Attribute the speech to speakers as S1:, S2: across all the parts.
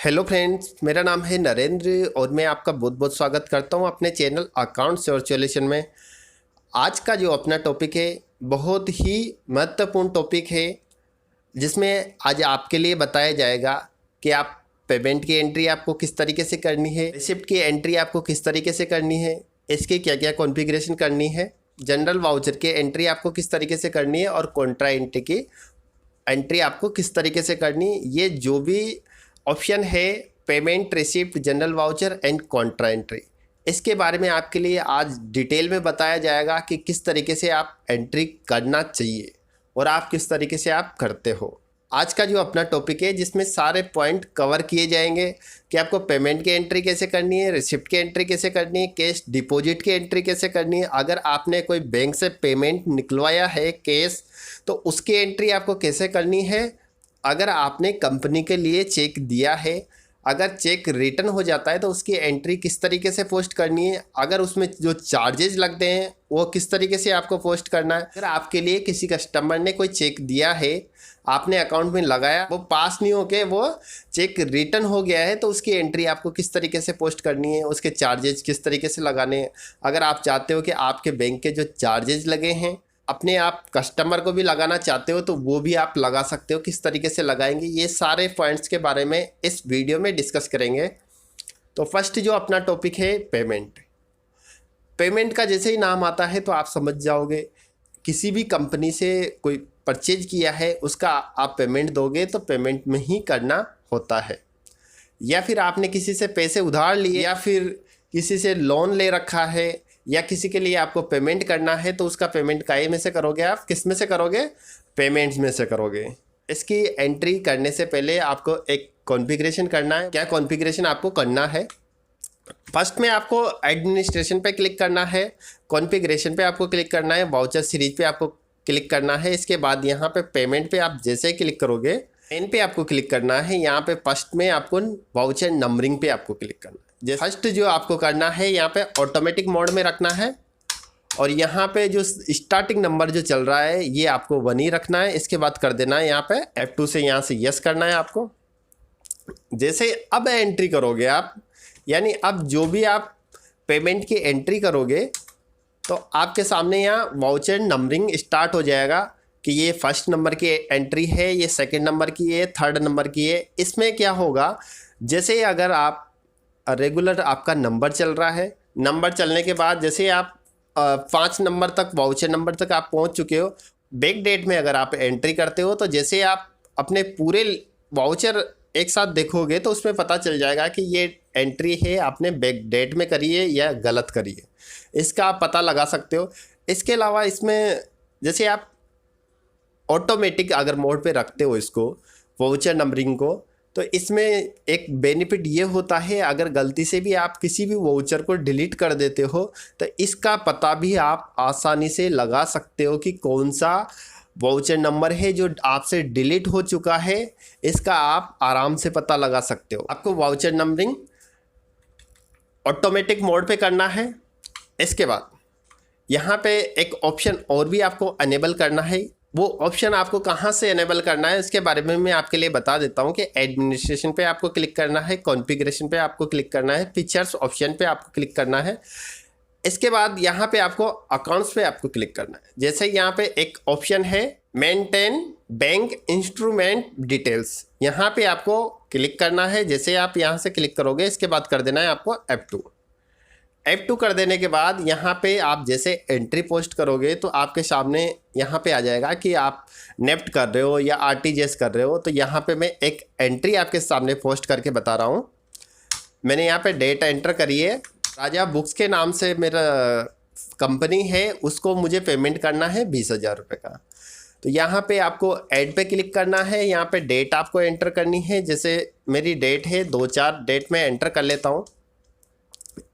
S1: Hello friends, मेरा नाम है नरेंद्र और मैं आपका बहुत बहुत स्वागत करता हूं अपने चैनल अकाउंट्स और सॉल्यूशन में। आज का जो अपना टॉपिक है बहुत ही महत्वपूर्ण टॉपिक है, जिसमें आज आपके लिए बताया जाएगा कि आप पेमेंट की एंट्री आपको किस तरीके से करनी है, रिसिप्ट की एंट्री आपको किस तरीके से करनी है, इसकी क्या क्या कॉन्फ़िगरेशन करनी है, जनरल वाउचर की एंट्री आपको किस तरीके से करनी है और कॉन्ट्रा एंट्री की एंट्री आपको किस तरीके से करनी है। ये जो भी ऑप्शन है payment, receipt, general voucher and Contra entry, इसके बारे में आपके लिए आज डिटेल में बताया जाएगा कि किस तरीके से आप एंट्री करना चाहिए और आप किस तरीके से आप करते हो। आज का जो अपना टॉपिक है जिसमें सारे पॉइंट कवर किए जाएंगे कि आपको पेमेंट की एंट्री कैसे करनी है, रिसिप्ट की एंट्री कैसे करनी है, कैश डिपॉजिट की एंट्री कैसे करनी है, अगर आपने कोई बैंक से पेमेंट निकलवाया है कैश तो उसकी एंट्री आपको कैसे करनी है, अगर आपने कंपनी के लिए चेक दिया है, अगर चेक रिटर्न हो जाता है तो उसकी एंट्री किस तरीके से पोस्ट करनी है, अगर उसमें जो चार्जेस लगते हैं वो किस तरीके से आपको पोस्ट करना है, अगर आपके लिए किसी कस्टमर ने कोई चेक दिया है, आपने अकाउंट में लगाया, वो पास नहीं होके वो चेक रिटर्न हो गया है तो उसकी एंट्री आपको किस तरीके से पोस्ट करनी है, उसके चार्जेस किस तरीके से लगाने हैं। अगर आप चाहते हो कि आपके बैंक के जो चार्जेस लगे हैं अपने आप कस्टमर को भी लगाना चाहते हो तो वो भी आप लगा सकते हो, किस तरीके से लगाएंगे, ये सारे पॉइंट्स के बारे में इस वीडियो में डिस्कस करेंगे। तो फर्स्ट जो अपना टॉपिक है पेमेंट। पेमेंट का जैसे ही नाम आता है तो आप समझ जाओगे, किसी भी कंपनी से कोई परचेज किया है उसका आप पेमेंट दोगे तो पेमेंट में ही करना होता है, या फिर आपने किसी से पैसे उधार लिए या फिर किसी से लोन ले रखा है या किसी के लिए आपको पेमेंट करना है तो उसका पेमेंट काय में से करोगे, आप किस में से करोगे, पेमेंट्स में से करोगे। इसकी एंट्री करने से पहले आपको एक कॉन्फ़िगरेशन करना है। क्या कॉन्फ़िगरेशन आपको करना है, फर्स्ट में आपको एडमिनिस्ट्रेशन पे क्लिक करना है, कॉन्फ़िगरेशन पे आपको क्लिक करना है, वाउचर सीरीज पे आपको क्लिक करना है। इसके बाद यहाँ पे पेमेंट पे आप जैसे ही क्लिक करोगे पेन पे आपको क्लिक करना है, यहाँ पे फर्स्ट में आपको वाउचर नंबरिंग पे आपको क्लिक करना है। फर्स्ट जो आपको करना है यहाँ पे ऑटोमेटिक मोड में रखना है और यहाँ पे जो स्टार्टिंग नंबर जो चल रहा है ये आपको 1 ही रखना है। इसके बाद कर देना है यहाँ पे F2 से यहाँ से यस करना है आपको। जैसे अब एंट्री करोगे आप, यानी अब जो भी आप पेमेंट की एंट्री करोगे तो आपके सामने यहाँ वाउचर नंबरिंग स्टार्ट हो जाएगा कि ये फर्स्ट नंबर की एंट्री है, ये सेकंड नंबर की है, थर्ड नंबर की है। इसमें क्या होगा, जैसे अगर आप रेगुलर आपका नंबर चल रहा है, नंबर चलने के बाद जैसे आप 5 नंबर तक वाउचर नंबर तक आप पहुंच चुके हो, बैक डेट में अगर आप एंट्री करते हो तो जैसे आप अपने पूरे वाउचर एक साथ देखोगे तो उसमें पता चल जाएगा कि ये एंट्री है आपने बैक डेट में करी है या गलत करी है, इसका आप पता लगा सकते हो। इसके अलावा इसमें जैसे आप ऑटोमेटिक अगर मोड पे रखते हो इसको वाउचर नंबरिंग को, तो इसमें एक बेनिफिट ये होता है अगर गलती से भी आप किसी भी वाउचर को डिलीट कर देते हो तो इसका पता भी आप आसानी से लगा सकते हो कि कौन सा वाउचर नंबर है जो आपसे डिलीट हो चुका है, इसका आप आराम से पता लगा सकते हो। आपको वाउचर नंबरिंग ऑटोमेटिक मोड पे करना है। इसके बाद यहाँ पे एक ऑप्शन और भी आपको अनेबल करना है। वो ऑप्शन आपको कहाँ से एनेबल करना है इसके बारे में मैं आपके लिए बता देता हूँ कि एडमिनिस्ट्रेशन पे आपको क्लिक करना है, कॉन्फ़िगरेशन पे आपको क्लिक करना है, फीचर्स ऑप्शन पे आपको क्लिक करना है। इसके बाद यहाँ पे आपको अकाउंट्स पे आपको क्लिक करना है। जैसे यहाँ पे एक ऑप्शन है मेंटेन बैंक इंस्ट्रूमेंट डिटेल्स, यहाँ पे आपको क्लिक करना है। जैसे आप यहाँ से क्लिक करोगे इसके बाद कर देना है आपको F2 कर देने के बाद यहाँ पे आप जैसे एंट्री पोस्ट करोगे तो आपके सामने यहाँ पे आ जाएगा कि आप नेफ्ट कर रहे हो या RTGS कर रहे हो। तो यहाँ पे मैं एक एंट्री आपके सामने पोस्ट करके बता रहा हूँ। मैंने यहाँ पे डेट एंटर करी है, राजा बुक्स के नाम से मेरा कंपनी है, उसको मुझे पेमेंट करना है 20,000 रुपये का। तो यहाँ पे आपको ऐड पे क्लिक करना है, यहाँ पे डेट आपको एंटर करनी है। जैसे मेरी डेट है 2/4, डेट में एंटर कर लेता हूँ।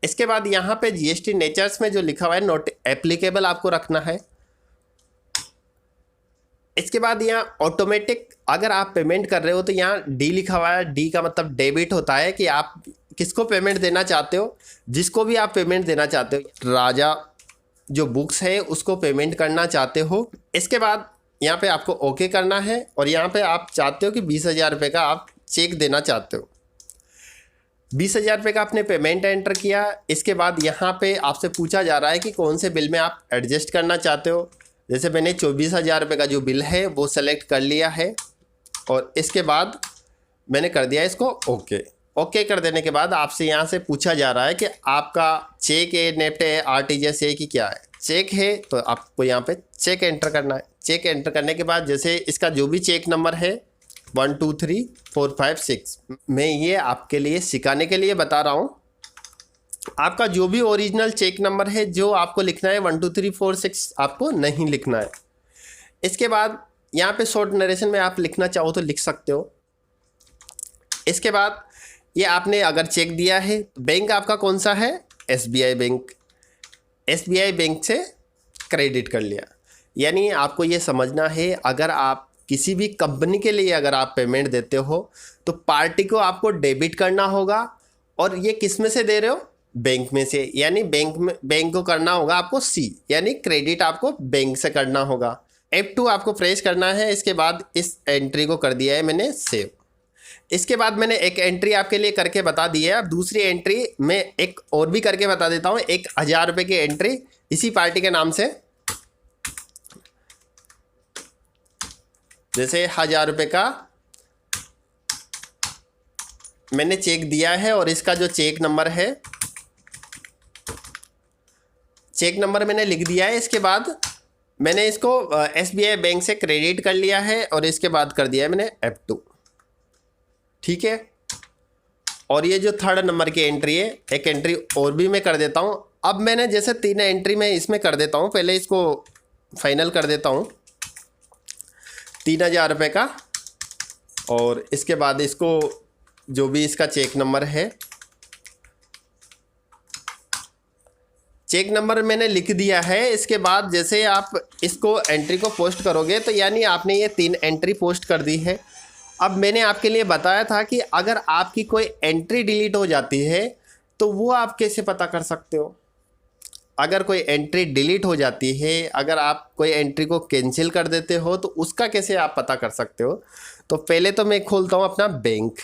S1: इसके बाद यहाँ पे GST नेचर्स में जो लिखा हुआ है नॉट एप्लीकेबल आपको रखना है। इसके बाद यहाँ ऑटोमेटिक अगर आप पेमेंट कर रहे हो तो यहाँ D लिखा हुआ है। D का मतलब डेबिट होता है कि आप किसको पेमेंट देना चाहते हो, जिसको भी आप पेमेंट देना चाहते हो, राजा जो बुक्स है उसको पेमेंट करना चाहते हो। इसके बाद यहाँ पे आपको ओके करना है और यहाँ पे आप चाहते हो कि 20,000 रुपये का आप चेक देना चाहते हो। 20,000 रुपये का आपने पेमेंट एंटर किया। इसके बाद यहाँ पे आपसे पूछा जा रहा है कि कौन से बिल में आप एडजस्ट करना चाहते हो। जैसे मैंने 24,000 रुपये का जो बिल है वो सेलेक्ट कर लिया है और इसके बाद मैंने कर दिया इसको ओके। ओके कर देने के बाद आपसे यहाँ से पूछा जा रहा है कि आपका चेक है, नेफ्ट है, आरटीजीएस है कि क्या है। चेक है तो आपको यहाँ पे चेक एंटर करना है। चेक एंटर करने के बाद जैसे इसका जो भी चेक नंबर है 1 2 3 4 5 6, मैं ये आपके लिए सिखाने के लिए बता रहा हूँ। आपका जो भी ओरिजिनल चेक नंबर है जो आपको लिखना है 1 2 3 4 6 आपको नहीं लिखना है। इसके बाद यहाँ पे शॉर्ट नरेशन में आप लिखना चाहो तो लिख सकते हो। इसके बाद ये आपने अगर चेक दिया है, बैंक आपका कौन सा है, एसबीआई बैंक, एसबीआई बैंक से क्रेडिट कर लिया। यानी आपको ये समझना है अगर आप किसी भी कंपनी के लिए अगर आप पेमेंट देते हो तो पार्टी को आपको डेबिट करना होगा। और ये किस में से दे रहे हो, बैंक में से, यानी बैंक को करना होगा आपको सी, यानी क्रेडिट आपको बैंक से करना होगा। F2 आपको प्रेस करना है। इसके बाद इस एंट्री को कर दिया है मैंने सेव। इसके बाद मैंने एक एंट्री आपके लिए करके बता दी है। अब दूसरी एंट्री मैं एक और भी करके बता देता हूँ। 1,000 रुपये की एंट्री इसी पार्टी के नाम से, जैसे 1,000 रुपये का मैंने चेक दिया है और इसका जो चेक नंबर है, चेक नंबर मैंने लिख दिया है। इसके बाद मैंने इसको एसबीआई बैंक से क्रेडिट कर लिया है और इसके बाद कर दिया है मैंने F2, ठीक है। और ये जो थर्ड नंबर की एंट्री है, एक एंट्री और भी मैं कर देता हूँ। अब मैंने जैसे 3 एंट्री मैं इसमें कर देता हूँ। पहले इसको फाइनल कर देता हूँ 3,000 रुपये का, और इसके बाद इसको जो भी इसका चेक नंबर है, चेक नंबर मैंने लिख दिया है। इसके बाद जैसे आप इसको एंट्री को पोस्ट करोगे तो यानी आपने ये 3 एंट्री पोस्ट कर दी है। अब मैंने आपके लिए बताया था कि अगर आपकी कोई एंट्री डिलीट हो जाती है तो वो आप कैसे पता कर सकते हो। अगर कोई एंट्री डिलीट हो जाती है, अगर आप कोई एंट्री को कैंसिल कर देते हो तो उसका कैसे आप पता कर सकते हो। तो पहले तो मैं खोलता हूँ अपना बैंक।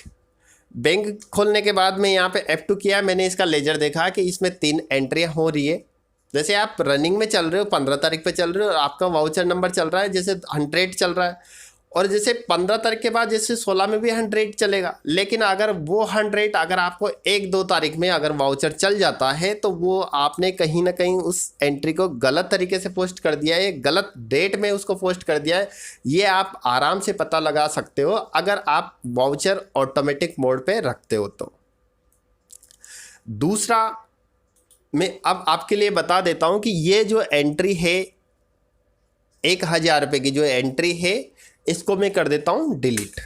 S1: बैंक खोलने के बाद मैं यहाँ पे F2 किया, मैंने इसका लेजर देखा कि इसमें 3 एंट्रियाँ हो रही है। जैसे आप रनिंग में चल रहे हो, 15 तारीख पे चल रहे हो और आपका वाउचर नंबर चल रहा है जैसे 100 चल रहा है, और जैसे 15 तारीख के बाद जैसे 16 में भी 100 चलेगा। लेकिन अगर वो 100 अगर आपको 1-2 तारीख में अगर वाउचर चल जाता है तो वो आपने कहीं ना कहीं उस एंट्री को गलत तरीके से पोस्ट कर दिया है, गलत डेट में उसको पोस्ट कर दिया है। ये आप आराम से पता लगा सकते हो अगर आप वाउचर ऑटोमेटिक मोड पे रखते हो तो। दूसरा मैं अब आपके लिए बता देता हूँ कि ये जो एंट्री है 1,000 रुपये की जो एंट्री है, इसको मैं कर देता हूँ डिलीट।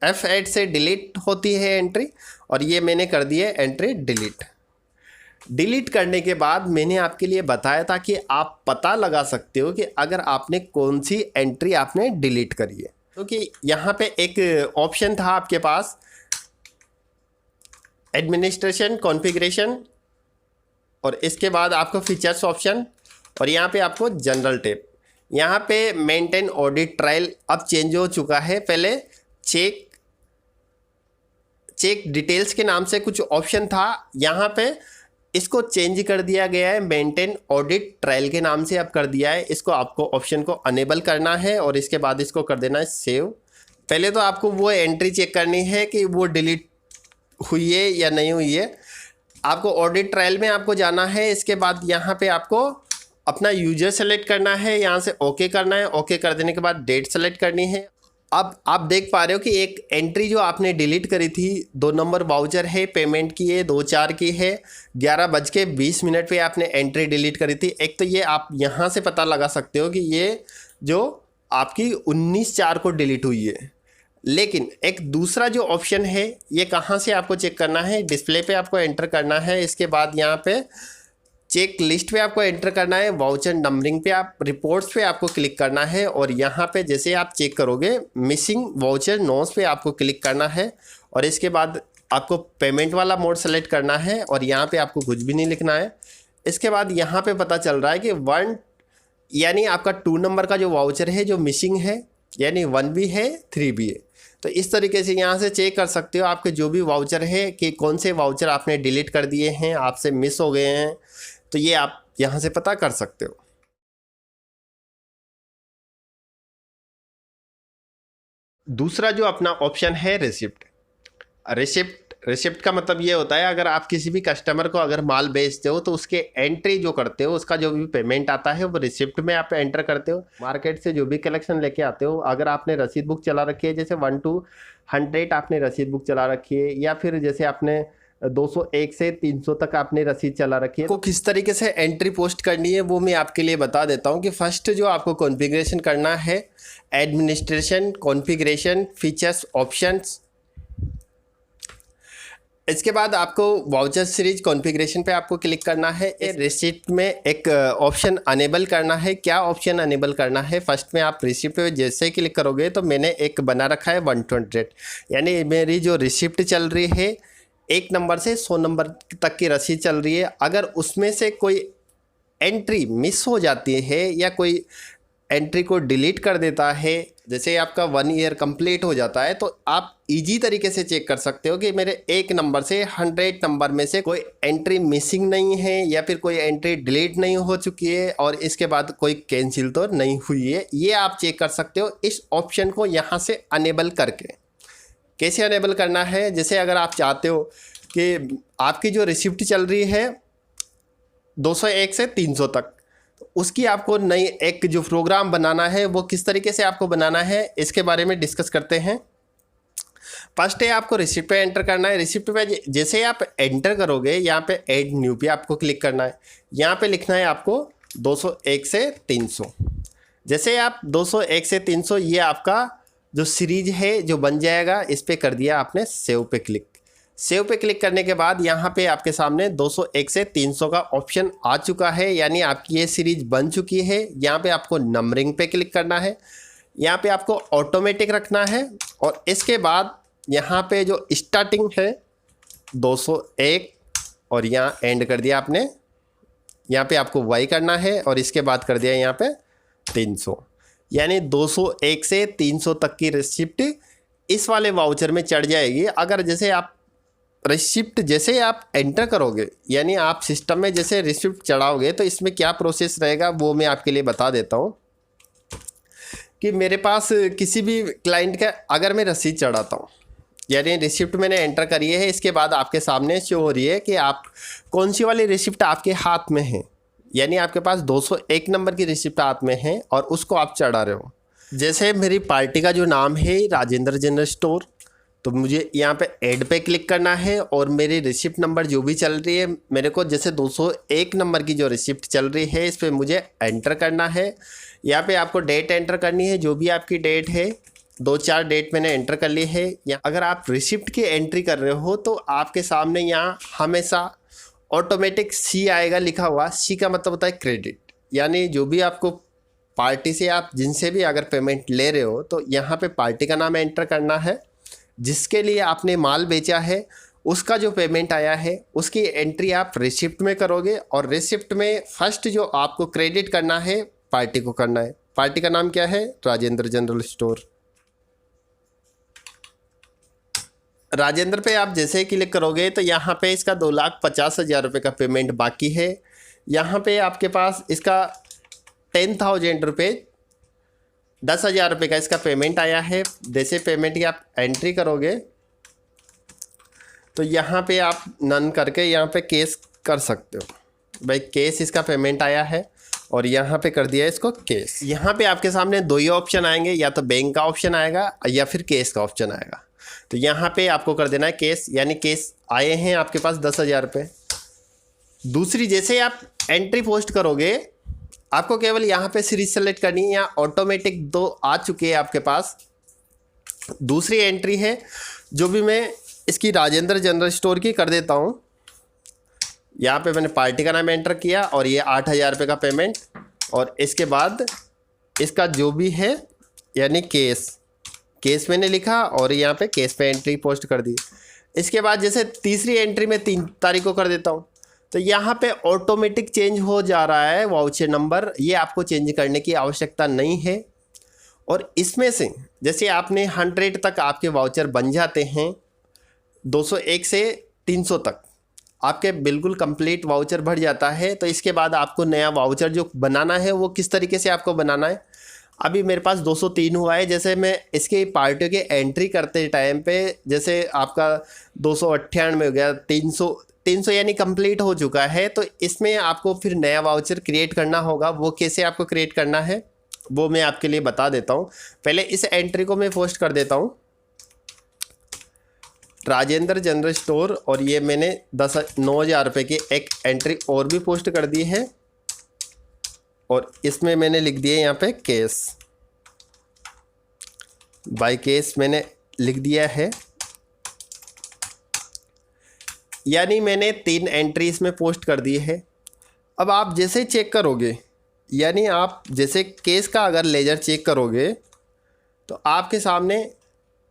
S1: F8 से डिलीट होती है एंट्री, और ये मैंने कर दी है एंट्री डिलीट। डिलीट करने के बाद मैंने आपके लिए बताया था कि आप पता लगा सकते हो कि अगर आपने कौन सी एंट्री आपने डिलीट करी है। क्योंकि यहाँ पे एक ऑप्शन था आपके पास, एडमिनिस्ट्रेशन कॉन्फ़िगरेशन, और इसके बाद आपको फीचर्स ऑप्शन, और यहाँ पे आपको जनरल टैब। यहाँ पे मेंटेन ऑडिट ट्रायल अब चेंज हो चुका है। पहले चेक डिटेल्स के नाम से कुछ ऑप्शन था, यहाँ पे इसको चेंज कर दिया गया है, मेंटेन ऑडिट ट्रायल के नाम से अब कर दिया है। इसको आपको ऑप्शन को अनेबल करना है और इसके बाद इसको कर देना है सेव। पहले तो आपको वो एंट्री चेक करनी है कि वो डिलीट हुई है या नहीं हुई है। आपको ऑडिट ट्रायल में आपको जाना है। इसके बाद यहाँ पे आपको अपना यूजर सेलेक्ट करना है, यहाँ से ओके करना है। ओके कर देने के बाद डेट सेलेक्ट करनी है। अब आप देख पा रहे हो कि एक एंट्री जो आपने डिलीट करी थी 2 नंबर वाउचर है, पेमेंट की है 2/4 की है, 11:20 पे आपने एंट्री डिलीट करी थी। एक तो ये आप यहाँ से पता लगा सकते हो कि ये जो आपकी 19/4 को डिलीट हुई है। लेकिन एक दूसरा जो ऑप्शन है ये कहाँ से आपको चेक करना है, डिस्प्ले पे आपको एंटर करना है। इसके बाद यहाँ पे चेक लिस्ट पे आपको एंटर करना है, वाउचर नंबरिंग पे आप रिपोर्ट्स पे आपको क्लिक करना है, और यहाँ पे जैसे आप चेक करोगे मिसिंग वाउचर नोट्स पे आपको क्लिक करना है, और इसके बाद आपको पेमेंट वाला मोड सेलेक्ट करना है और यहाँ पे आपको कुछ भी नहीं लिखना है। इसके बाद यहाँ पे पता चल रहा है कि 1 यानी आपका 2 नंबर का जो वाउचर है जो मिसिंग है, यानी 1 भी है 3 भी है। तो इस तरीके से यहाँ से चेक कर सकते हो आपके जो भी वाउचर है कि कौन से वाउचर आपने डिलीट कर दिए हैं, आपसे मिस हो गए हैं, तो ये आप यहाँ से पता कर सकते हो। दूसरा जो अपना ऑप्शन है रिसिप्ट। रिसिप्ट का मतलब ये होता है अगर आप किसी भी कस्टमर को अगर माल बेचते हो तो उसके एंट्री जो करते हो, उसका जो भी पेमेंट आता है वो रिसिप्ट में आप एंटर करते हो। मार्केट से जो भी कलेक्शन लेके आते हो, अगर आपने रसीद बुक चला रखी है, जैसे 1 to 100 आपने रसीद बुक चला रखी है, या फिर जैसे आपने 201 से 300 तक आपने रसीद चला रखी है, तो किस तरीके से एंट्री पोस्ट करनी है वो मैं आपके लिए बता देता हूँ। कि फर्स्ट जो आपको कॉन्फ़िगरेशन करना है, एडमिनिस्ट्रेशन, कॉन्फ़िगरेशन, फीचर्स, ऑप्शंस। इसके बाद आपको वाउचर सीरीज कॉन्फ़िगरेशन पे आपको क्लिक करना है। रिसिप्ट में एक ऑप्शन अनेबल करना है। क्या ऑप्शन अनेबल करना है? फर्स्ट में आप रिसिप्ट पे जैसे ही क्लिक करोगे तो मैंने एक बना रखा है 100, यानी मेरी जो रिसिप्ट चल रही है 1 नंबर से 100 नंबर तक की रसीद चल रही है। अगर उसमें से कोई एंट्री मिस हो जाती है या कोई एंट्री को डिलीट कर देता है, जैसे आपका 1 ईयर कंप्लीट हो जाता है, तो आप इजी तरीके से चेक कर सकते हो कि मेरे 1 नंबर से 100 नंबर में से कोई एंट्री मिसिंग नहीं है या फिर कोई एंट्री डिलीट नहीं हो चुकी है और इसके बाद कोई कैंसिल तो नहीं हुई है। ये आप चेक कर सकते हो इस ऑप्शन को यहाँ से अनेबल करके। कैसे अनेबल करना है? जैसे अगर आप चाहते हो कि आपकी जो रिसिप्ट चल रही है 201 से 300 तक, उसकी आपको नई एक जो प्रोग्राम बनाना है वो किस तरीके से आपको बनाना है इसके बारे में डिस्कस करते हैं। फर्स्ट है आपको रिसिप्ट पे एंटर करना है। रिसिप्ट पे जैसे आप एंटर करोगे यहाँ पे ऐड न्यू पे आपको क्लिक करना है। यहाँ पे लिखना है आपको 201 से 300। जैसे आप 201 से 300 ये आपका जो सीरीज है जो बन जाएगा, इस पर कर दिया आपने सेव पे क्लिक। सेव पे क्लिक करने के बाद यहाँ पे आपके सामने 201 से 300 का ऑप्शन आ चुका है, यानी आपकी ये सीरीज बन चुकी है। यहाँ पे आपको नंबरिंग पे क्लिक करना है, यहाँ पे आपको ऑटोमेटिक रखना है और इसके बाद यहाँ पे जो स्टार्टिंग है 201 और यहाँ एंड कर दिया आपने। यहाँ पे आपको वाई करना है और इसके बाद कर दिया यहाँ पे 300, यानी 201 से 300 तक की रिसिप्ट इस वाले वाउचर में चढ़ जाएगी। अगर जैसे आप रिसिप्ट जैसे आप एंटर करोगे, यानी आप सिस्टम में जैसे रिसिप्ट चढ़ाओगे, तो इसमें क्या प्रोसेस रहेगा वो मैं आपके लिए बता देता हूँ। कि मेरे पास किसी भी क्लाइंट का अगर मैं रसीद चढ़ाता हूँ, यानी रिसिप्ट मैंने एंटर करी है, इसके बाद आपके सामने शो हो रही है कि आप कौन सी वाली रिसिप्ट आपके हाथ में है, यानी आपके पास 201 नंबर की रिसिप्ट हाथ में है और उसको आप चढ़ा रहे हो। जैसे मेरी पार्टी का जो नाम है राजेंद्र जनरल स्टोर, तो मुझे यहाँ पे ऐड पे क्लिक करना है और मेरी रिसिप्ट नंबर जो भी चल रही है, मेरे को जैसे 201 नंबर की जो रिसिप्ट चल रही है इस पर मुझे एंटर करना है। यहाँ पे आपको डेट एंटर करनी है, जो भी आपकी डेट है, 2-4 डेट मैंने एंटर कर ली है। या अगर आप रिसिप्ट की एंट्री कर रहे हो तो आपके सामने यहाँ हमेशा ऑटोमेटिक सी आएगा लिखा हुआ। सी का मतलब होता है क्रेडिट, यानी जो भी आपको पार्टी से आप जिनसे भी अगर पेमेंट ले रहे हो तो यहाँ पे पार्टी का नाम एंटर करना है, जिसके लिए आपने माल बेचा है उसका जो पेमेंट आया है उसकी एंट्री आप रिसिप्ट में करोगे और रिसिप्ट में फर्स्ट जो आपको क्रेडिट करना है पार्टी को करना है। पार्टी का नाम क्या है? Rajendra general store. राजेंद्र पे आप जैसे ही क्लिक करोगे तो यहाँ पे इसका 2,50,000 रुपये का पेमेंट बाकी है। यहाँ पे आपके पास इसका 10,000 रुपये, 10,000 रुपये का इसका पेमेंट आया है। जैसे पेमेंट की आप एंट्री करोगे तो यहाँ पे आप नन करके यहाँ पे केस कर सकते हो। भाई केस इसका पेमेंट आया है और यहाँ पे कर दिया इसको केस। यहाँ पे आपके सामने 2 ही ऑप्शन आएंगे, या तो बैंक का ऑप्शन आएगा या फिर केस का ऑप्शन आएगा। तो यहाँ पे आपको कर देना है केस, यानी केस आए हैं आपके पास 10,000 रुपये। दूसरी, जैसे आप एंट्री पोस्ट करोगे आपको केवल यहाँ पे सीरीज सेलेक्ट करनी है, यहाँ ऑटोमेटिक 2 आ चुके हैं आपके पास। दूसरी एंट्री है जो भी मैं इसकी राजेंद्र जनरल स्टोर की कर देता हूँ। यहाँ पे मैंने पार्टी का नाम एंटर किया और ये 8,000 रुपये का पेमेंट, और इसके बाद इसका जो भी है यानी केस मैंने लिखा और यहाँ पे केस पे एंट्री पोस्ट कर दी। इसके बाद जैसे तीसरी एंट्री में 3 तारीख को कर देता हूँ, तो यहाँ पे ऑटोमेटिक चेंज हो जा रहा है वाउचर नंबर। ये आपको चेंज करने की आवश्यकता नहीं है। और इसमें से जैसे आपने 100 तक आपके वाउचर बन जाते हैं, 201 से 300 तक आपके बिल्कुल कंप्लीट वाउचर भर जाता है। तो इसके बाद आपको नया वाउचर जो बनाना है वो किस तरीके से आपको बनाना है। अभी मेरे पास 203 हुआ है, जैसे मैं इसके पार्टियों के एंट्री करते टाइम पे जैसे आपका 298 हो गया, 300 यानी कंप्लीट हो चुका है। तो इसमें आपको फिर नया वाउचर क्रिएट करना होगा। वो कैसे आपको क्रिएट करना है वो मैं आपके लिए बता देता हूँ। पहले इस एंट्री को मैं पोस्ट कर देता हूँ, राजेंद्र जनरल स्टोर, और ये मैंने 9,000 रुपये की एक एंट्री और भी पोस्ट कर दी है। और इसमें मैंने लिख दिया यहाँ पे केस, बाय केस मैंने लिख दिया है। यानी मैंने 3 एंट्री इसमें पोस्ट कर दी है। अब आप जैसे चेक करोगे, यानी आप जैसे केस का अगर लेजर चेक करोगे तो आपके सामने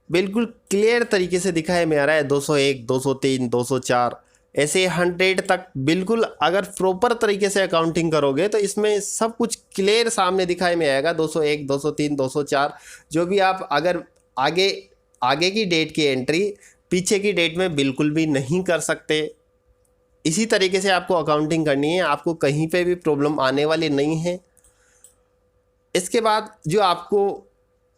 S1: बिल्कुल क्लियर तरीके से दिखाई में आ रहा है 201, 203, 204 ऐसे 100 तक। बिल्कुल अगर प्रॉपर तरीके से अकाउंटिंग करोगे तो इसमें सब कुछ क्लियर सामने दिखाई में आएगा। 201, 203, 204 जो भी आप अगर आगे की डेट की एंट्री पीछे की डेट में बिल्कुल भी नहीं कर सकते। इसी तरीके से आपको अकाउंटिंग करनी है, आपको कहीं पे भी प्रॉब्लम आने वाली नहीं है। इसके बाद जो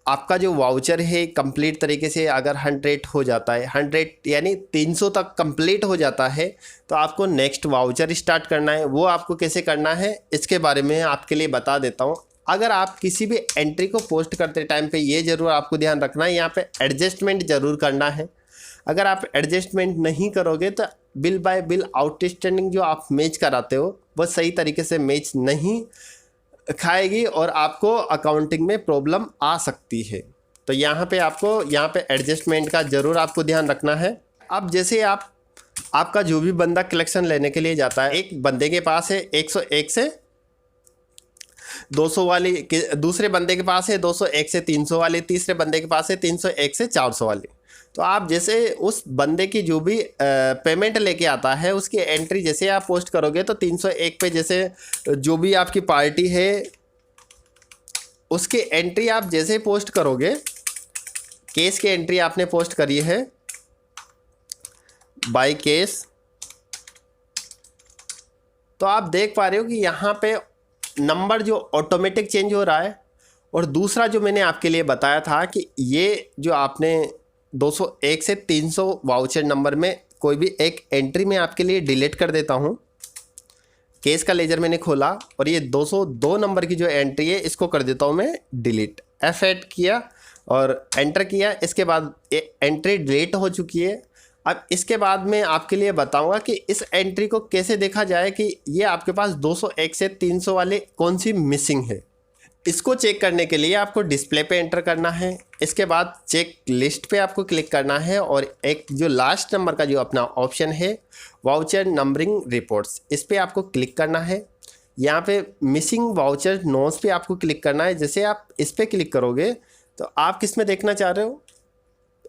S1: आपका जो वाउचर है कंप्लीट तरीके से अगर 100 हो जाता है, 100 यानी 300 तक कंप्लीट हो जाता है, तो आपको नेक्स्ट वाउचर स्टार्ट करना है। वो आपको कैसे करना है इसके बारे में आपके लिए बता देता हूँ। अगर आप किसी भी एंट्री को पोस्ट करते टाइम पे ये ज़रूर आपको ध्यान रखना है, यहाँ पे एडजस्टमेंट ज़रूर करना है। अगर आप एडजस्टमेंट नहीं करोगे तो बिल बाय बिल आउटस्टैंडिंग जो आप मैच कराते हो वो सही तरीके से मैच नहीं खाएगी और आपको अकाउंटिंग में प्रॉब्लम आ सकती है। तो यहाँ पे आपको एडजस्टमेंट का ज़रूर आपको ध्यान रखना है। अब जैसे आपका जो भी बंदा कलेक्शन लेने के लिए जाता है, एक बंदे के पास है 101 से 200 वाली, दूसरे बंदे के पास है 201 से 300 वाली, तीसरे बंदे के पास है 301 से 400 वाली। तो आप जैसे उस बंदे की जो भी पेमेंट लेके आता है उसकी एंट्री जैसे आप पोस्ट करोगे तो 301 पे जैसे जो भी आपकी पार्टी है उसकी एंट्री आप जैसे पोस्ट करोगे, केस की एंट्री आपने पोस्ट करी है बाय केस, तो आप देख पा रहे हो कि यहाँ पे नंबर जो ऑटोमेटिक चेंज हो रहा है। और दूसरा जो मैंने आपके लिए बताया था कि ये जो आपने 201 से 300 वाउचर नंबर में कोई भी एक एंट्री में आपके लिए डिलीट कर देता हूँ। केस का लेजर मैंने खोला और ये 202 नंबर की जो एंट्री है इसको कर देता हूँ मैं डिलीट। F8 किया और एंटर किया, इसके बाद एंट्री डिलीट हो चुकी है। अब इसके बाद मैं आपके लिए बताऊंगा कि इस एंट्री को कैसे देखा जाए कि ये आपके पास 201 से 300 वाले कौन सी मिसिंग है। इसको चेक करने के लिए आपको डिस्प्ले पे एंटर करना है, इसके बाद चेक लिस्ट पे आपको क्लिक करना है और एक जो लास्ट नंबर का जो अपना ऑप्शन है वाउचर नंबरिंग रिपोर्ट्स, इस पर आपको क्लिक करना है। यहाँ पे मिसिंग वाउचर नोट्स पे आपको क्लिक करना है। जैसे आप इस पर क्लिक करोगे तो आप किस में देखना चाह रहे हो,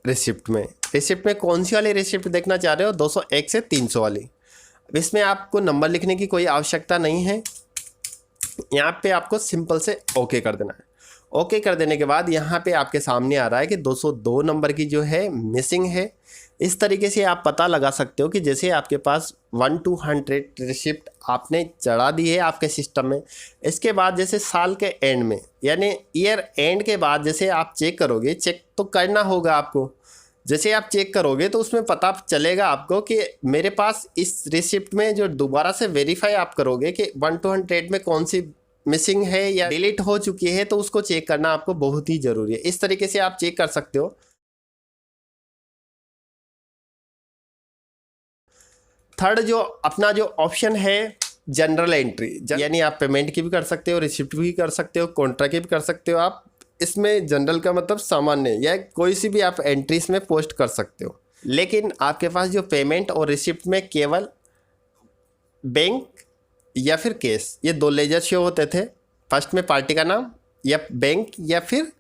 S1: रिसिप्ट में। रिसिप्ट में कौन सी वाली रिसिप्ट देखना चाह रहे हो, 201 से 300 वाली। अब इसमें आपको नंबर लिखने की कोई आवश्यकता नहीं है, यहाँ पे आपको सिंपल से ओके कर देना है। ओके कर देने के बाद यहाँ पे आपके सामने आ रहा है कि 202 नंबर की जो है मिसिंग है। इस तरीके से आप पता लगा सकते हो कि जैसे आपके पास 1 to 100 रिसिप्ट आपने चढ़ा दी है आपके सिस्टम में। इसके बाद जैसे साल के एंड में यानी ईयर एंड के बाद जैसे आप चेक करोगे, चेक तो करना होगा आपको। जैसे आप चेक करोगे तो उसमें पता चलेगा आपको कि मेरे पास इस रिसिप्ट में जो दोबारा से वेरीफाई आप करोगे कि 1 to 100 में कौन सी मिसिंग है या डिलीट हो चुकी है, तो उसको चेक करना आपको बहुत ही ज़रूरी है। इस तरीके से आप चेक कर सकते हो। थर्ड जो अपना जो ऑप्शन है जनरल एंट्री, यानी आप पेमेंट की भी कर सकते हो, रिसिप्ट भी कर सकते हो, कॉन्ट्रा की भी कर सकते हो। आप इसमें जनरल का मतलब सामान्य या कोई सी भी आप एंट्री इसमें पोस्ट कर सकते हो। लेकिन आपके पास जो पेमेंट और रिसिप्ट में केवल बैंक या फिर केस, ये 2 लेजर शो होते थे। फर्स्ट में पार्टी का नाम या बैंक या फिर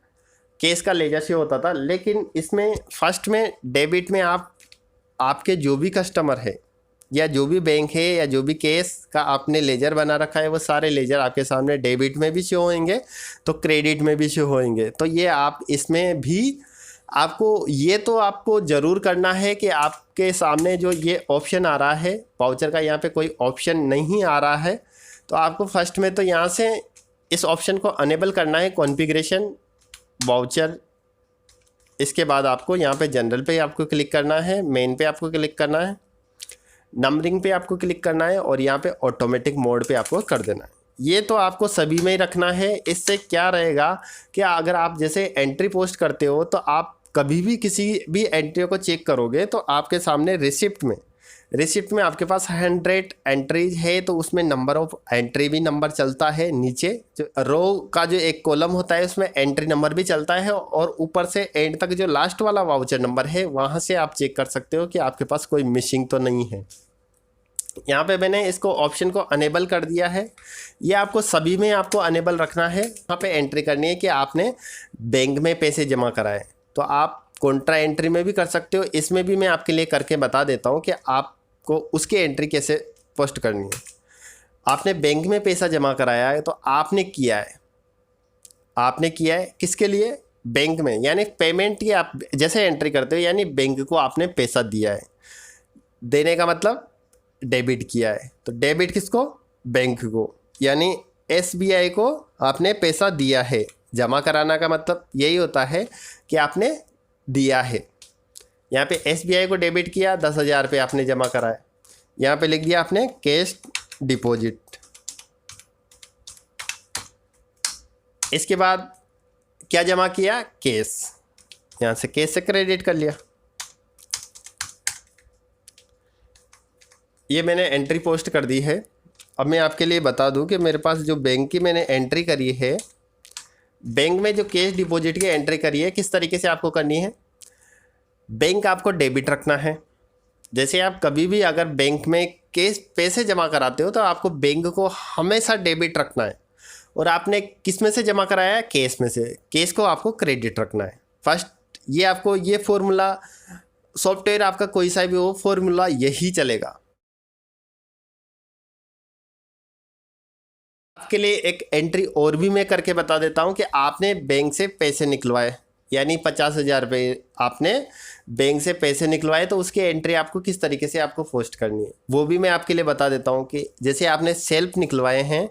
S1: केस का लेजर शो होता था। लेकिन इसमें फर्स्ट में डेबिट में आपके जो भी कस्टमर है या जो भी बैंक है या जो भी केस का आपने लेजर बना रखा है वो सारे लेजर आपके सामने डेबिट में भी शो होंगे तो क्रेडिट में भी शो होंगे। तो ये आप इसमें भी आपको ये तो आपको ज़रूर करना है कि आपके सामने जो ये ऑप्शन आ रहा है वाउचर का, यहाँ पे कोई ऑप्शन नहीं आ रहा है तो आपको फर्स्ट में तो यहाँ से इस ऑप्शन को अनेबल करना है, कॉन्फ़िगरेशन वाउचर। इसके बाद आपको यहाँ पे जनरल पे आपको क्लिक करना है, मेन पे आपको क्लिक करना है, नंबरिंग पे आपको क्लिक करना है और यहाँ पे ऑटोमेटिक मोड पे आपको कर देना है। ये तो आपको सभी में ही रखना है। इससे क्या रहेगा कि अगर आप जैसे एंट्री पोस्ट करते हो तो आप कभी भी किसी भी एंट्री को चेक करोगे तो आपके सामने रिसिप्ट में आपके पास 100 एंट्रीज है तो उसमें नंबर ऑफ एंट्री भी नंबर चलता है। नीचे जो रो का जो एक कॉलम होता है उसमें एंट्री नंबर भी चलता है और ऊपर से एंड तक जो लास्ट वाला वाउचर नंबर है वहाँ से आप चेक कर सकते हो कि आपके पास कोई मिसिंग तो नहीं है। यहाँ पे मैंने इसको ऑप्शन को अनेबल कर दिया है। ये आपको सभी में आपको अनेबल रखना है। यहाँ पे एंट्री करनी है कि आपने बैंक में पैसे जमा कराए, तो आप कॉन्ट्रा एंट्री में भी कर सकते हो। इसमें भी मैं आपके लिए करके बता देता हूँ कि आपको उसकी एंट्री कैसे पोस्ट करनी है। आपने बैंक में पैसा जमा कराया है तो आपने किया है किसके लिए? बैंक में, यानी पेमेंट की आप जैसे एंट्री करते हो यानी बैंक को आपने पैसा दिया है। देने का मतलब डेबिट किया है, तो डेबिट किसको? बैंक को, यानी SBI को आपने पैसा दिया है। जमा कराना का मतलब यही होता है कि आपने दिया है। यहाँ पे SBI को डेबिट किया, 10,000 रुपये आपने जमा कराया। यहाँ पे लिख दिया आपने कैश डिपॉजिट। इसके बाद क्या जमा किया? कैश। यहाँ से कैश से क्रेडिट कर लिया। ये मैंने एंट्री पोस्ट कर दी है। अब मैं आपके लिए बता दूं कि मेरे पास जो बैंक की मैंने एंट्री करी है, बैंक में जो कैश डिपॉजिट की एंट्री करी है, किस तरीके से आपको करनी है? बैंक आपको डेबिट रखना है। जैसे आप कभी भी अगर बैंक में कैश पैसे जमा कराते हो तो आपको बैंक को हमेशा डेबिट रखना है। और आपने किस में से जमा कराया है? कैश में से। कैश को आपको क्रेडिट रखना है। फर्स्ट ये आपको ये फॉर्मूला, सॉफ्टवेयर आपका कोई सा भी हो, फॉर्मूला यही चलेगा। आपके लिए एक एंट्री और भी मैं करके बता देता हूं कि आपने बैंक से पैसे निकलवाए, यानी 50,000 रुपये आपने बैंक से पैसे निकलवाए, तो उसकी एंट्री आपको किस तरीके से आपको पोस्ट करनी है वो भी मैं आपके लिए बता देता हूं। कि जैसे आपने सेल्फ निकलवाए हैं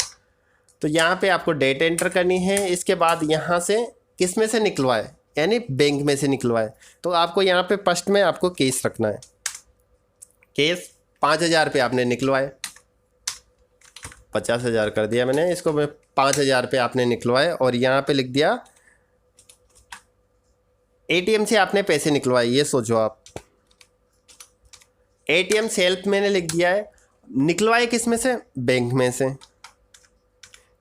S1: तो यहाँ पे आपको डेट एंटर करनी है। इसके बाद यहाँ से किस में से निकलवाए, यानी बैंक में से निकलवाए, तो आपको यहाँ पे फर्स्ट में आपको केस रखना है। केस 5,000 रुपये आपने निकलवाए, 50,000 कर दिया मैंने, इसको मैं 5,000 रुपये आपने निकलवाए और यहाँ पे लिख दिया ATM से आपने पैसे निकलवाए। ये सोचो आप, ATM सेल्फ मैंने लिख दिया है। निकलवाए किस में से? बैंक में से।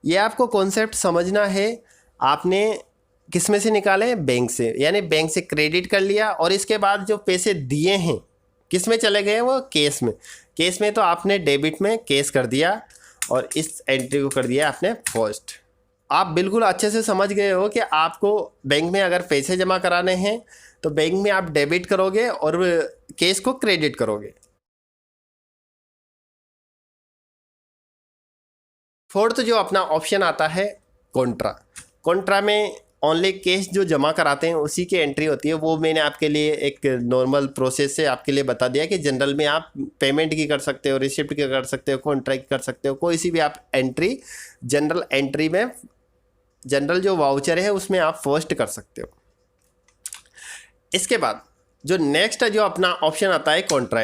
S1: ये आपको कॉन्सेप्ट समझना है। आपने किस में से निकाले? बैंक से, यानी बैंक से क्रेडिट कर लिया और इसके बाद जो पैसे दिए हैं किस में चले गए? वो कैश में। कैश में तो आपने डेबिट में कैश कर दिया और इस एंट्री को कर दिया आपने पोस्ट। आप बिल्कुल अच्छे से समझ गए हो कि आपको बैंक में अगर पैसे जमा कराने हैं तो बैंक में आप डेबिट करोगे और कैश को क्रेडिट करोगे। फोर्थ जो अपना ऑप्शन आता है कॉन्ट्रा में ओनली कैश जो जमा कराते हैं उसी की एंट्री होती है। वो मैंने आपके लिए एक नॉर्मल प्रोसेस से आपके लिए बता दिया कि जनरल में आप पेमेंट की कर सकते हो, रिसिप्ट की कर सकते हो, कॉन्ट्रा की कर सकते हो, कोई सी भी आप एंट्री जनरल एंट्री में, जनरल जो वाउचर है उसमें आप पोस्ट कर सकते हो। इसके बाद जो नेक्स्ट जो अपना ऑप्शन आता है कॉन्ट्रा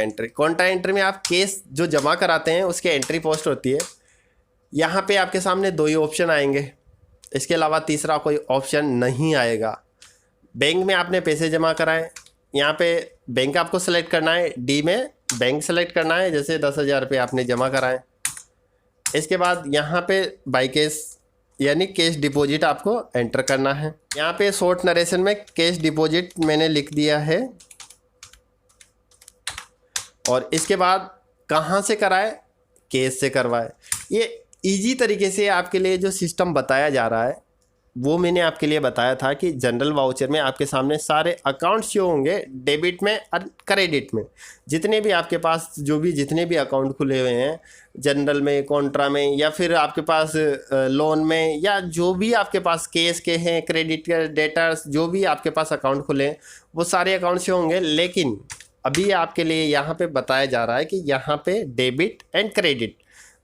S1: एंट्री में आप कैश जो जमा कराते हैं उसकी एंट्री पोस्ट होती है। यहाँ पे आपके सामने दो ही ऑप्शन आएंगे, इसके अलावा तीसरा कोई ऑप्शन नहीं आएगा। बैंक में आपने पैसे जमा कराए, यहाँ पे बैंक आपको सेलेक्ट करना है, डी में बैंक सेलेक्ट करना है, जैसे 10,000 रुपये आपने जमा कराए। इसके बाद यहाँ पे बाई कैश यानी कैश डिपॉजिट आपको एंटर करना है। यहाँ पे शॉर्ट नरेशन में कैश डिपॉजिट मैंने लिख दिया है और इसके बाद कहाँ से कराए? कैश से करवाए। ये इजी तरीके से आपके लिए जो सिस्टम बताया जा रहा है वो मैंने आपके लिए बताया था कि जनरल वाउचर में आपके सामने सारे अकाउंट शो होंगे, डेबिट में और क्रेडिट में। जितने भी आपके पास जितने भी अकाउंट खुले हुए हैं जनरल में, कॉन्ट्रा में, या फिर आपके पास लोन में, या जो भी आपके पास केस के हैं, क्रेडिट के डेटर्स, जो भी आपके पास अकाउंट खुले हैं वो सारे अकाउंट शो होंगे। लेकिन अभी आपके लिए यहाँ पे बताया जा रहा है कि यहाँ पे डेबिट एंड क्रेडिट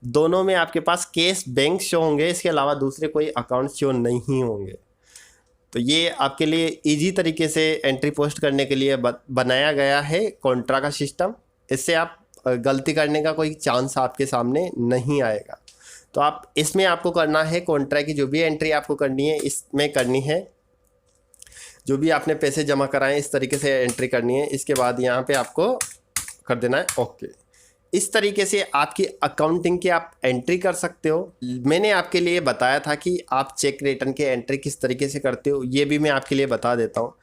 S1: दोनों में आपके पास केस बैंक शो होंगे, इसके अलावा दूसरे कोई अकाउंट शो नहीं होंगे। तो ये आपके लिए इजी तरीके से एंट्री पोस्ट करने के लिए बनाया गया है कॉन्ट्रा का सिस्टम। इससे आप गलती करने का कोई चांस आपके सामने नहीं आएगा। तो आप इसमें आपको करना है, कॉन्ट्रा की जो भी एंट्री आपको करनी है इसमें करनी है, जो भी आपने पैसे जमा कराए इस तरीके से एंट्री करनी है। इसके बाद यहाँ पे आपको कर देना है ओके। इस तरीके से आपकी अकाउंटिंग की आप एंट्री कर सकते हो। मैंने आपके लिए बताया था कि आप चेक रिटर्न की एंट्री किस तरीके से करते हो, ये भी मैं आपके लिए बता देता हूँ।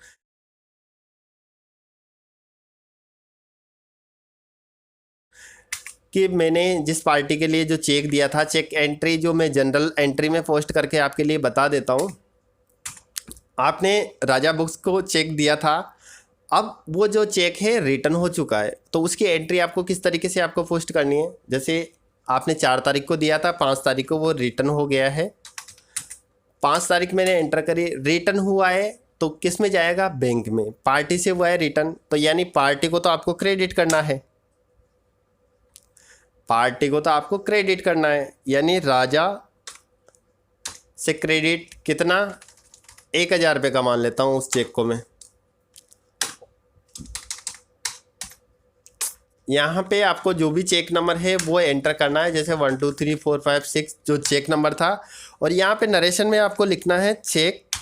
S1: कि मैंने जिस पार्टी के लिए जो चेक दिया था, चेक एंट्री जो मैं जनरल एंट्री में पोस्ट करके आपके लिए बता देता हूँ। आपने राजा बुक्स को चेक दिया था, अब वो जो चेक है रिटर्न हो चुका है, तो उसकी एंट्री आपको किस तरीके से आपको पोस्ट करनी है। जैसे आपने 4 तारीख को दिया था, 5 तारीख को वो रिटर्न हो गया है। 5 तारीख मैंने एंटर करी, रिटर्न हुआ है, तो किस में जाएगा, बैंक में। पार्टी से हुआ है रिटर्न, तो यानी पार्टी को तो आपको क्रेडिट करना है, पार्टी को तो आपको क्रेडिट करना है। यानी राजा से क्रेडिट कितना, 1000 रुपये का मान लेता हूँ उस चेक को मैं। यहाँ पे आपको जो भी चेक नंबर है वो एंटर करना है, जैसे 1 2 3 4 5 6 जो चेक नंबर था। और यहाँ पे नरेशन में आपको लिखना है चेक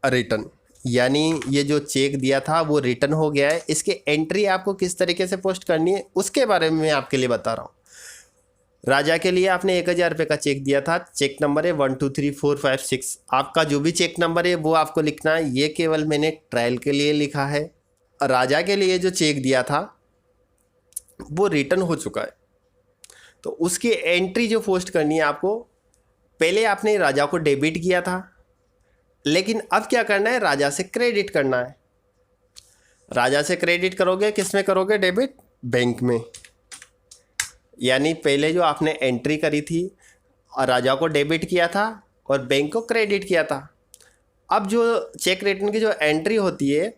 S1: रिटर्न, यानी ये जो चेक दिया था वो रिटर्न हो गया है। इसकी एंट्री आपको किस तरीके से पोस्ट करनी है उसके बारे में मैं आपके लिए बता रहा हूँ। राजा के लिए आपने 1000 रुपये का चेक दिया था, चेक नंबर है 1 2 3 4 5 6। आपका जो भी चेक नंबर है वो आपको लिखना है, ये केवल मैंने ट्रायल के लिए लिखा है। राजा के लिए जो चेक दिया था वो रिटर्न हो चुका है, तो उसकी एंट्री जो पोस्ट करनी है आपको, पहले आपने राजा को डेबिट किया था, लेकिन अब क्या करना है, राजा से क्रेडिट करना है। राजा से क्रेडिट करोगे, किस में करोगे, डेबिट, बैंक में। यानी पहले जो आपने एंट्री करी थी और राजा को डेबिट किया था और बैंक को क्रेडिट किया था, अब जो चेक रिटर्न की जो एंट्री होती है,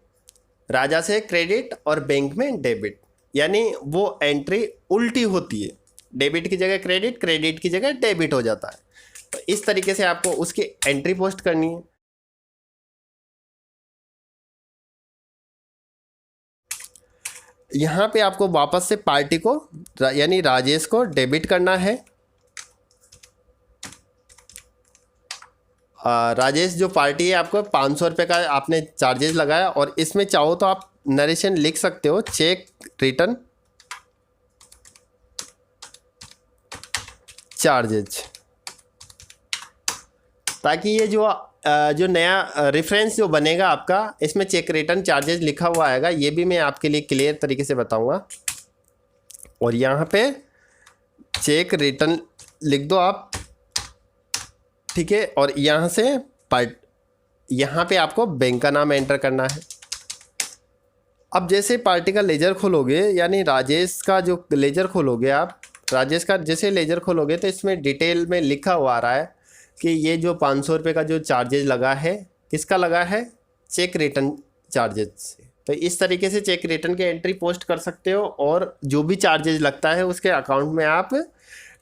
S1: राजा से क्रेडिट और बैंक में डेबिट, यानी वो एंट्री उल्टी होती है, डेबिट की जगह क्रेडिट, क्रेडिट की जगह डेबिट हो जाता है। तो इस तरीके से आपको उसकी एंट्री पोस्ट करनी है। यहाँ पे आपको वापस से पार्टी को यानी राजेश को डेबिट करना है। राजेश जो पार्टी है, आपको 500 रुपये का आपने चार्जेस लगाया, और इसमें चाहो तो आप नरेशन लिख सकते हो, चेक रिटर्न चार्जेज, ताकि ये जो नया रेफरेंस जो बनेगा आपका, इसमें चेक रिटर्न चार्जेस लिखा हुआ आएगा। ये भी मैं आपके लिए क्लियर तरीके से बताऊंगा। और यहाँ पे चेक रिटर्न लिख दो आप, ठीक है। और यहाँ से यहाँ पे आपको बैंक का नाम एंटर करना है। अब जैसे पार्टी का लेजर खोलोगे, यानी राजेश का जो लेजर खोलोगे आप, राजेश का जैसे लेजर खोलोगे तो इसमें डिटेल में लिखा हुआ आ रहा है कि ये जो 500 रुपये का जो चार्जेज लगा है, किसका लगा है, चेक रिटर्न चार्जेज से। तो इस तरीके से चेक रिटर्न की एंट्री पोस्ट कर सकते हो, और जो भी चार्जेज लगता है उसके अकाउंट में आप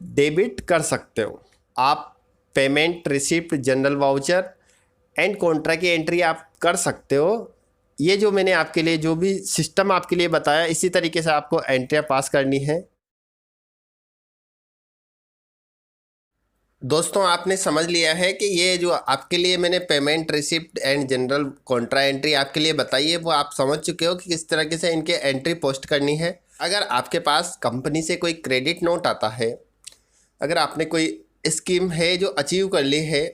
S1: डेबिट कर सकते हो। आप payment receipt, general voucher and Contra की एंट्री आप कर सकते हो। ये जो मैंने आपके लिए जो भी सिस्टम आपके लिए बताया, इसी तरीके से आपको एंट्रियाँ पास करनी है। दोस्तों, आपने समझ लिया है कि ये जो आपके लिए मैंने payment receipt and general Contra entry आपके लिए बताई है, वो आप समझ चुके हो कि किस तरीके से इनके एंट्री पोस्ट करनी है। अगर आपके पास कंपनी से कोई क्रेडिट नोट आता है, अगर आपने कोई स्कीम है जो अचीव कर ली है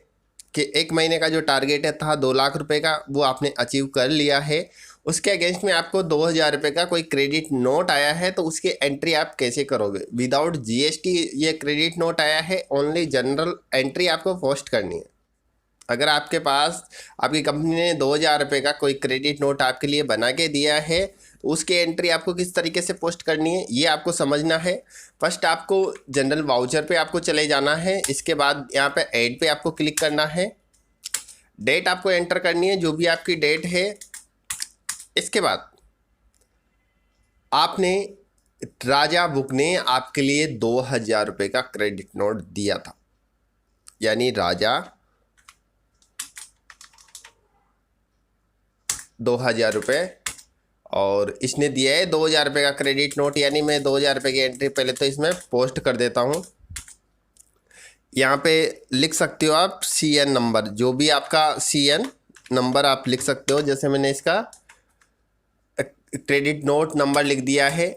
S1: कि 1 महीने का जो टारगेट है था 2 लाख रुपए का, वो आपने अचीव कर लिया है, उसके अगेंस्ट में आपको 2000 रुपये का कोई क्रेडिट नोट आया है, तो उसकी एंट्री आप कैसे करोगे। विदाउट जीएसटी ये क्रेडिट नोट आया है, ओनली जनरल एंट्री आपको पोस्ट करनी है। अगर आपके पास आपकी कंपनी ने 2,000 रुपये का कोई क्रेडिट नोट आपके लिए बना के दिया है, उसकी एंट्री आपको किस तरीके से पोस्ट करनी है ये आपको समझना है। फर्स्ट आपको जनरल वाउचर पे आपको चले जाना है। इसके बाद यहाँ पे ऐड पे आपको क्लिक करना है। डेट आपको एंटर करनी है, जो भी आपकी डेट है। इसके बाद आपने राजा बुक ने आपके लिए 2,000 रुपये का क्रेडिट नोट दिया था, यानी राजा 2,000 रुपये, और इसने दिया है 2,000 रुपये का क्रेडिट नोट। यानी मैं 2,000 रुपये की एंट्री पहले तो इसमें पोस्ट कर देता हूँ। यहाँ पे लिख सकते हो आप CN नंबर, जो भी आपका CN नंबर आप लिख सकते हो। जैसे मैंने इसका क्रेडिट नोट नंबर लिख दिया है।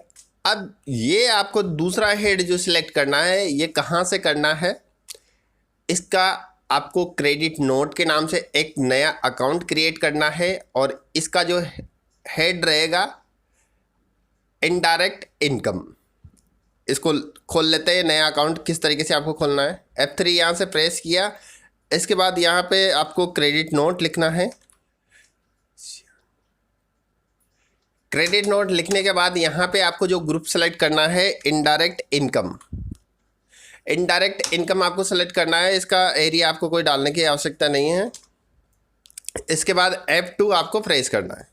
S1: अब ये आपको दूसरा हेड जो सिलेक्ट करना है, ये कहाँ से करना है, इसका आपको क्रेडिट नोट के नाम से एक नया अकाउंट क्रिएट करना है, और इसका जो हेड रहेगा इनडायरेक्ट इनकम। इसको खोल लेते हैं नया अकाउंट। किस तरीके से आपको खोलना है, F3 यहाँ से प्रेस किया। इसके बाद यहाँ पे आपको क्रेडिट नोट लिखना है। क्रेडिट नोट लिखने के बाद यहाँ पे आपको जो ग्रुप सेलेक्ट करना है, इनडायरेक्ट इनकम। इनडायरेक्ट इनकम आपको सेलेक्ट करना है। इसका एरिया आपको कोई डालने की आवश्यकता नहीं है। इसके बाद F2 आपको प्रेस करना है।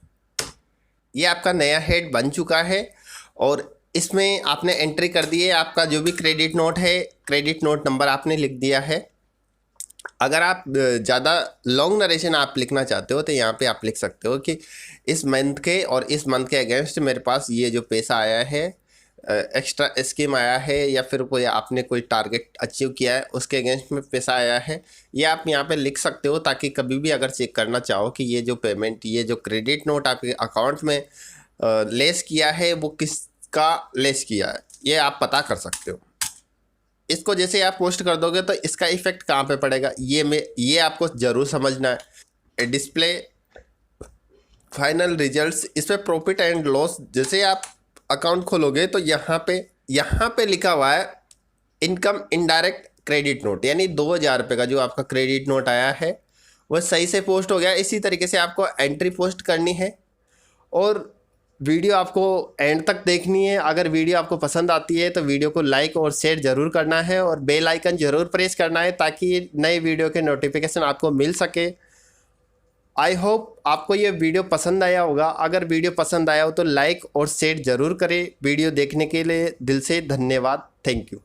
S1: ये आपका नया हेड बन चुका है, और इसमें आपने एंट्री कर दी है आपका जो भी क्रेडिट नोट है। क्रेडिट नोट नंबर आपने लिख दिया है। अगर आप ज़्यादा लॉन्ग नरेशन आप लिखना चाहते हो तो यहाँ पे आप लिख सकते हो कि इस मंथ के और इस मंथ के अगेंस्ट मेरे पास ये जो पैसा आया है, एक्स्ट्रा स्कीम आया है, या फिर कोई आपने कोई टारगेट अचीव किया है उसके अगेंस्ट में पैसा आया है, ये आप यहाँ पे लिख सकते हो। ताकि कभी भी अगर चेक करना चाहो कि ये जो पेमेंट, ये जो क्रेडिट नोट आपके अकाउंट में लेस किया है वो किसका लेस किया है, ये आप पता कर सकते हो। इसको जैसे आप पोस्ट कर दोगे तो इसका इफेक्ट कहाँ पे पड़ेगा, ये आपको ज़रूर समझना है। डिस्प्ले फाइनल रिजल्ट्स, इस पर प्रॉफिट एंड लॉस, जैसे आप अकाउंट खोलोगे तो यहाँ पे लिखा हुआ है इनकम इनडायरेक्ट क्रेडिट नोट, यानी 2,000 रुपये का जो आपका क्रेडिट नोट आया है वह सही से पोस्ट हो गया। इसी तरीके से आपको एंट्री पोस्ट करनी है, और वीडियो आपको एंड तक देखनी है। अगर वीडियो आपको पसंद आती है तो वीडियो को लाइक और शेयर ज़रूर करना है, और बेल आइकन ज़रूर प्रेस करना है ताकि नए वीडियो के नोटिफिकेशन आपको मिल सके। आई होप आपको ये वीडियो पसंद आया होगा। अगर वीडियो पसंद आया हो तो लाइक और शेयर ज़रूर करें। वीडियो देखने के लिए दिल से धन्यवाद। Thank you.